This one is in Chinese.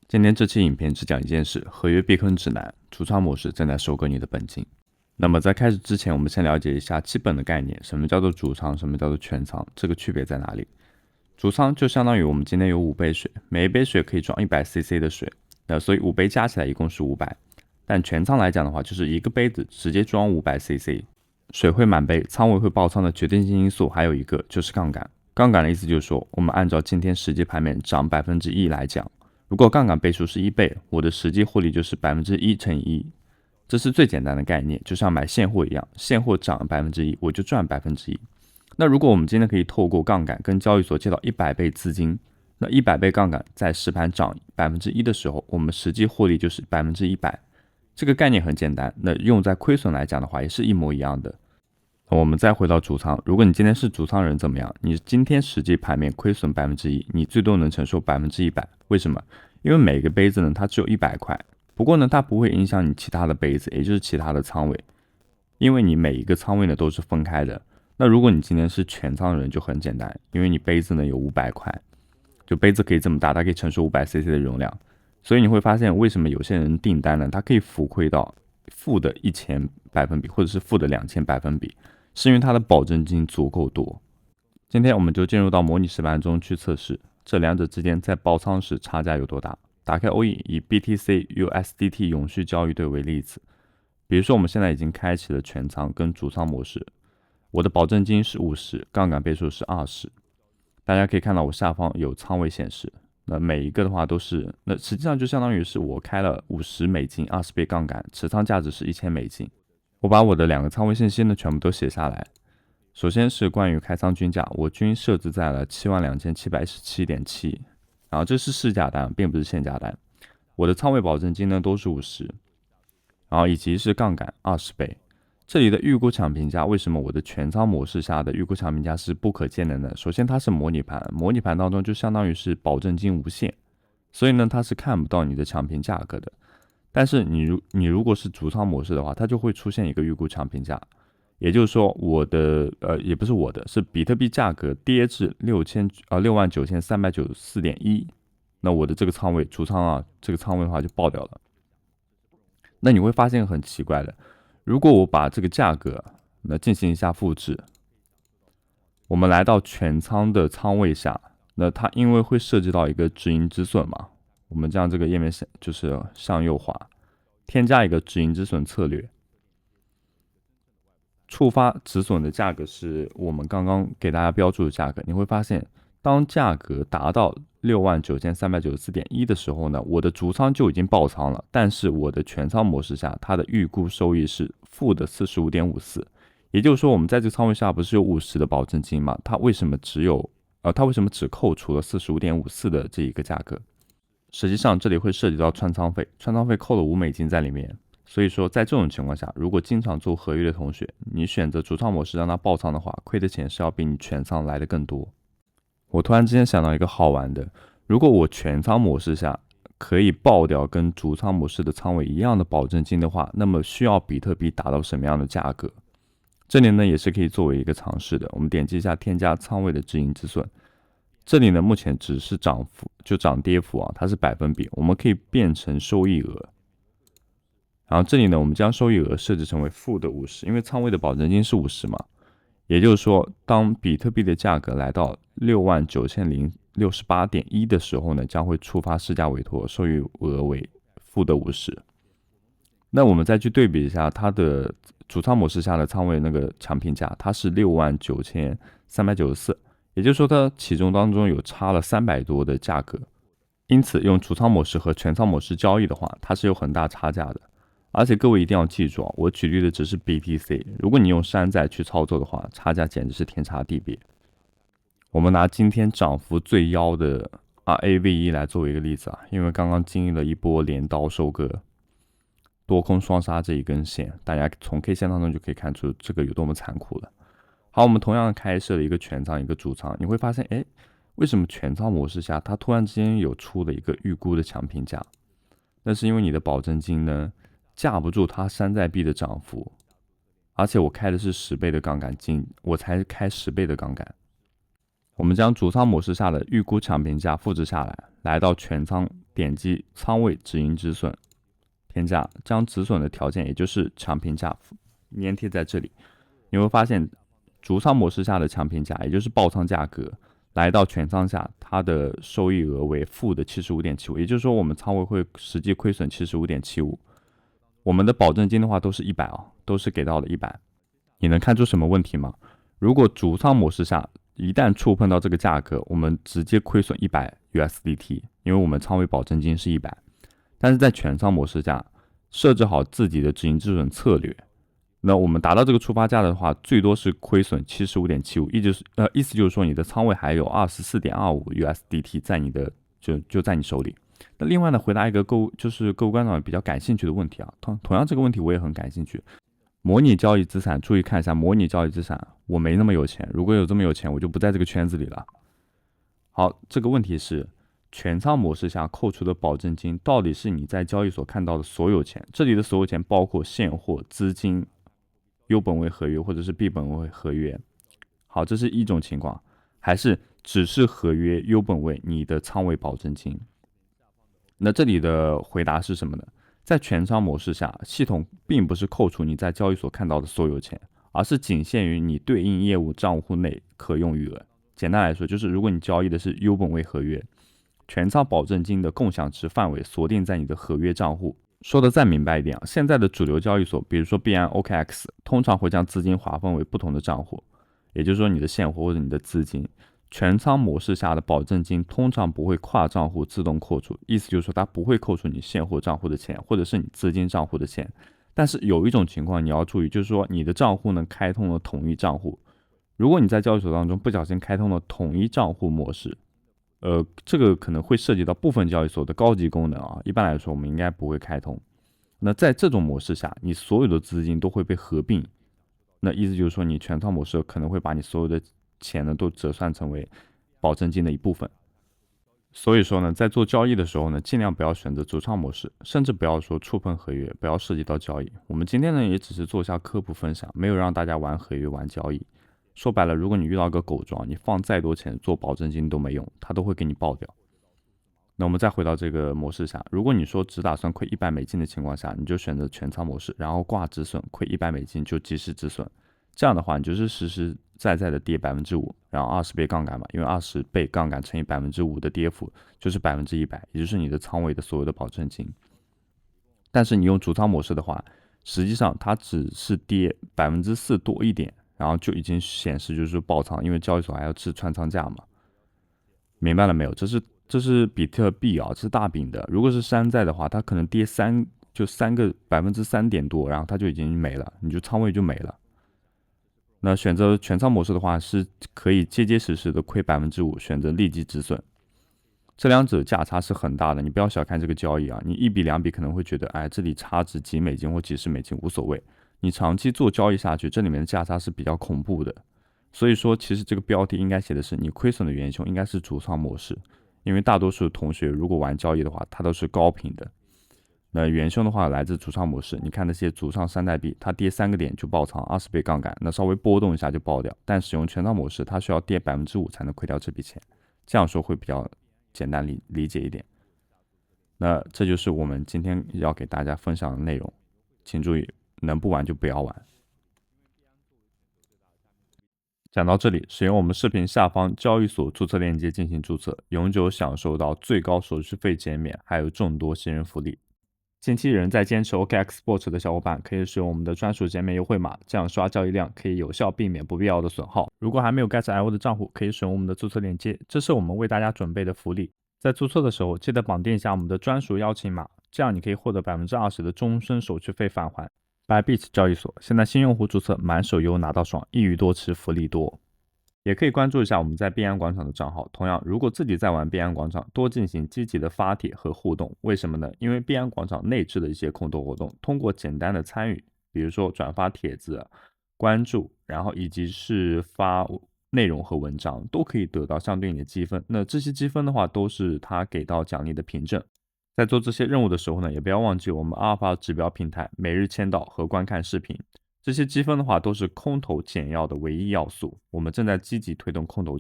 今天这期影片只讲一件事：合约避坑指南，主仓模式正在收割你的本金。那么在开始之前，我们先了解一下基本的概念，什么叫做主仓，什么叫做全仓，这个区别在哪里？主仓就相当于我们今天有5杯水，每一杯水可以装100cc 的水，那所以5杯加起来一共是500。但全仓来讲的话，就是一个杯子直接装500cc，水会满杯，仓位会爆仓的决定性因素还有一个就是杠杆。杠杆的意思就是说，我们按照今天实际盘面涨1%来讲，如果杠杆倍数是1倍，我的实际获利就是1%乘以1，这是最简单的概念，就像买现货一样，现货涨1%，我就赚1%。那如果我们今天可以透过杠杆跟交易所借到100倍资金，那100倍杠杆在实盘涨1%的时候，我们实际获利就是100%。这个概念很简单，那用在亏损来讲的话，也是一模一样的。我们再回到主仓，如果你今天是主仓人怎么样？你今天实际盘面亏损1%，你最多能承受100%。为什么？因为每个杯子呢，它只有100块，不过呢，它不会影响你其他的杯子，也就是其他的仓位，因为你每一个仓位呢都是分开的。那如果你今天是全仓人，就很简单，因为你杯子呢有500块，就杯子可以这么大，它可以承受500cc 的容量，所以你会发现为什么有些人订单呢，它可以浮亏到负的1000%，或者是负的2000%，是因为它的保证金足够多。今天我们就进入到模拟实盘中去测试这两者之间在爆仓时差价有多大。打开 All-in， 以 BTC USDT 永续交易对为例子，比如说我们现在已经开启了全仓跟主仓模式，我的保证金是50，杠杆倍数是20。大家可以看到我下方有仓位显示，那每一个的话都是，那实际上就相当于是我开了$50 ，20倍杠杆，持仓价值是$1000。我把我的2个仓位信息呢全部都写下来。首先是关于开仓均价，我均设置在了72717.7，然后这是市价单，并不是限价单。我的仓位保证金呢都是50，然后以及是杠杆20倍。这里的预估抢评价，为什么我的全仓模式下的预估抢评价是不可见的呢？首先它是模拟盘，模拟盘当中就相当于是保证金无限，所以呢它是看不到你的抢评价格的。但是你如果是主仓模式的话，它就会出现一个预估抢评价，也就是说我的也不是我的，是比特币价格跌至69394.1，那我的这个仓位主仓啊，这个仓位的话就爆掉了。那你会发现很奇怪的，如果我把这个价格那进行一下复制，我们来到全仓的仓位下，那它因为会涉及到一个止盈止损嘛，我们将这个页面就是向右滑，添加一个止盈止损策略，触发止损的价格是我们刚刚给大家标注的价格。你会发现，当价格达到69394.1的时候呢，我的主仓就已经爆仓了，但是我的全仓模式下，它的预估收益是负的45.54。也就是说，我们在这个仓位下不是有50的保证金吗？它为什么只扣除了45.54的这一个价格？实际上这里会涉及到穿仓费，穿仓费扣了$5在里面。所以说在这种情况下，如果经常做合约的同学，你选择主仓模式让它爆仓的话，亏的钱是要比你全仓来的更多。我突然之间想到一个好玩的，如果我全仓模式下可以爆掉跟主仓模式的仓位一样的保证金的话，那么需要比特币达到什么样的价格？这里呢也是可以作为一个尝试的。我们点击一下添加仓位的止盈止损，这里呢目前只是涨幅，就涨跌幅啊，它是100%，我们可以变成收益额。然后这里呢，我们将收益额设置成为负的50，因为仓位的保证金是50嘛。也就是说，当比特币的价格来到69068.1的时候呢，将会触发市价委托，收益额为负的50。那我们再去对比一下它的主仓模式下的仓位那个抢评价，它是69394，也就是说它其中当中有差了300多的价格。因此，用主仓模式和全仓模式交易的话，它是有很大差价的。而且各位一定要记住啊，我举例的只是 BTC， 如果你用山寨去操作的话，差价简直是天差地别。我们拿今天涨幅最妖的 RAVE 来作为一个例子啊，因为刚刚经历了一波镰刀收割，多空双杀这一根线，大家从 K 线当中就可以看出这个有多么残酷了。好，我们同样开设了一个全仓一个主仓，你会发现，为什么全仓模式下它突然之间有出了一个预估的抢评价？那是因为你的保证金呢架不住它山寨币的涨幅，而且我开的是10倍的杠杆，我才开10倍的杠杆。我们将主仓模式下的预估抢评价复制下来，来到全仓点击仓位止盈止损，添加，将止损的条件也就是强评价粘贴在这里。你会发现逐仓模式下的强评价，也就是爆仓价格，来到全仓下，它的收益额为负的 75.75， 也就是说我们仓位会实际亏损 75.75， 我们的保证金的话都是100啊，都是给到了100。你能看出什么问题吗？如果逐仓模式下一旦触碰到这个价格，我们直接亏损100 USDT， 因为我们仓位保证金是100。但是在全仓模式下，设置好自己的止盈止损策略，那我们达到这个触发价的话，最多是亏损 75.75， 意思就是说你的仓位还有 24.25 USDT 在你的就在你手里。那另外呢，回答一个各位观众比较感兴趣的问题啊，同样这个问题我也很感兴趣。模拟交易资产，注意看一下模拟交易资产，我没那么有钱，如果有这么有钱，我就不在这个圈子里了。好，这个问题是全仓模式下扣除的保证金到底是你在交易所看到的所有钱，这里的所有钱包括现货、资金、优本位合约或者是 B 本位合约。好，这是一种情况，还是只是合约优本位你的仓位保证金？那这里的回答是什么呢？在全仓模式下，系统并不是扣除你在交易所看到的所有钱，而是仅限于你对应业务账户内可用余额。简单来说，就是如果你交易的是优本位合约，全仓保证金的共享值范围锁定在你的合约账户。说的再明白一点啊，现在的主流交易所，比如说币安、OKX， 通常会将资金划分为不同的账户，也就是说你的现货或者你的资金。全仓模式下的保证金通常不会跨账户自动扣除，意思就是说它不会扣除你现货账户的钱或者是你资金账户的钱。但是有一种情况你要注意，就是说你的账户呢开通了统一账户，如果你在交易所当中不小心开通了统一账户模式，这个可能会涉及到部分交易所的高级功能啊，一般来说我们应该不会开通。那在这种模式下，你所有的资金都会被合并，那意思就是说你全仓模式可能会把你所有的钱呢都折算成为保证金的一部分。所以说呢，在做交易的时候呢，尽量不要选择逐仓模式，甚至不要说触碰合约，不要涉及到交易。我们今天呢也只是做一下科普分享，没有让大家玩合约玩交易。说白了，如果你遇到个狗庄，你放再多钱做保证金都没用，它都会给你爆掉。那我们再回到这个模式下，如果你说只打算亏$100的情况下，你就选择全仓模式，然后挂止损，亏$100就及时止损。这样的话，你就是实实在在的跌5%，然后20倍杠杆嘛，因为20倍杠杆乘以5%的跌幅就是100%，也就是你的仓位的所有的保证金。但是你用逐仓模式的话，实际上它只是跌4%多一点，然后就已经显示就是爆仓，因为交易所还要吃穿仓价嘛。明白了没有？这是比特币啊，这是大饼的。如果是山寨的话，它可能跌3%个3%点多，然后它就已经没了，你就仓位就没了。那选择全仓模式的话，是可以结结实实的亏5%，选择立即止损。这两者价差是很大的，你不要小看这个交易啊！你一笔两笔可能会觉得，哎，这里差值几美金或几十美金无所谓。你长期做交易下去，这里面的价差是比较恐怖的。所以说，其实这个标题应该写的是你亏损的元凶应该是逐仓模式，因为大多数同学如果玩交易的话，它都是高频的。那元凶的话来自逐仓模式，你看那些逐仓山寨币，它跌3个点就爆仓，20倍杠杆，那稍微波动一下就爆掉。但使用全仓模式，它需要跌5%才能亏掉这笔钱，这样说会比较简单理解一点。那这就是我们今天要给大家分享的内容，请注意，能不玩就不要玩。讲到这里，使用我们视频下方交易所注册链接进行注册，永久享受到最高手续费减免，还有众多新人福利。近期仍在坚持 OKX Spot 的小伙伴可以使用我们的专属减免优惠码，这样刷交易量可以有效避免不必要的损耗。如果还没有 Gas.io 的账户，可以使用我们的注册链接，这是我们为大家准备的福利。在注册的时候，记得绑定一下我们的专属邀请码，这样你可以获得20%的终身手续费返还。Bybit 交易所现在新用户注册满手优拿到爽，一鱼多吃福利多。也可以关注一下我们在币安广场的账号。同样，如果自己在玩币安广场，多进行积极的发帖和互动。为什么呢？因为币安广场内置的一些空投活动，通过简单的参与，比如说转发帖子、关注，然后以及是发内容和文章，都可以得到相对应的积分。那这些积分的话，都是他给到奖励的凭证。在做这些任务的时候呢，也不要忘记我们阿尔法指标平台每日签到和观看视频。这些积分的话，都是空投简要的唯一要素。我们正在积极推动空投。